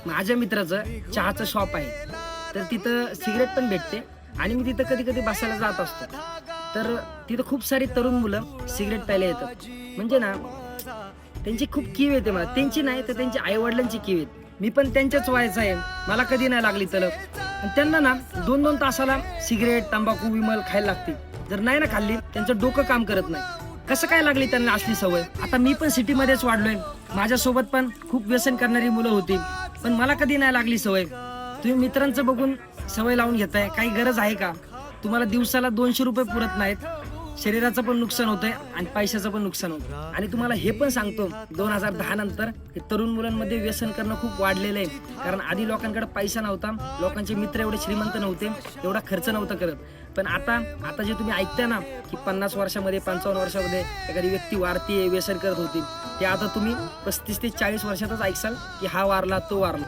माझ्या मित्राचं चहाचं शॉप आहे, तर तिथं सिगरेट पण भेटते आणि मी तिथं कधी कधी बसायला जात असतो. तर तिथं खूप सारी तरुण मुलं सिगरेट प्यायला येतात. म्हणजे ना, त्यांची खूप कीव येते मला. त्यांची नाही तर त्यांच्या आई वडिलांची कीव येते. मी पण त्यांच्याच वयाचा आहे, मला कधी नाही लागली तलप. आणि त्यांना ना 2-2 तासाला सिगरेट, तंबाखू, विमल खायला लागते. जर नाही ना खाल्ली, त्यांचं डोकं काम करत नाही. कसं काय लागली त्यांना असली सवय? आता मी पण सिटीमध्येच वाढलोय. माझ्यासोबत पण खूप व्यसन करणारी मुलं होती, पण मला कधी नाही लागली सवय. तुम्ही मित्रांचं बघून सवय लावून घेताय, काही गरज आहे का? तुम्हाला दिवसाला ₹200 पुरत नाहीत. शरीराचं पण नुकसान होतंय आणि पैशाचं पण नुकसान होतं. आणि तुम्हाला हे पण सांगतो, 2010 नंतर हे तरुण मुलांमध्ये व्यसन करणं खूप वाढलेलं आहे. कारण आधी लोकांकडे पैसा नव्हता, लोकांचे मित्र एवढे श्रीमंत नव्हते, एवढा खर्च नव्हता करत. पण आता आता जे तुम्ही ऐकताय ना, की 50 वर्षामध्ये 55 वर्षामध्ये एखादी व्यक्ती वारतीये, व्यसन करत होती, ते आता तुम्ही 35 ते 40 वर्षातच ऐकसाल, की हा वारला, तो वारला.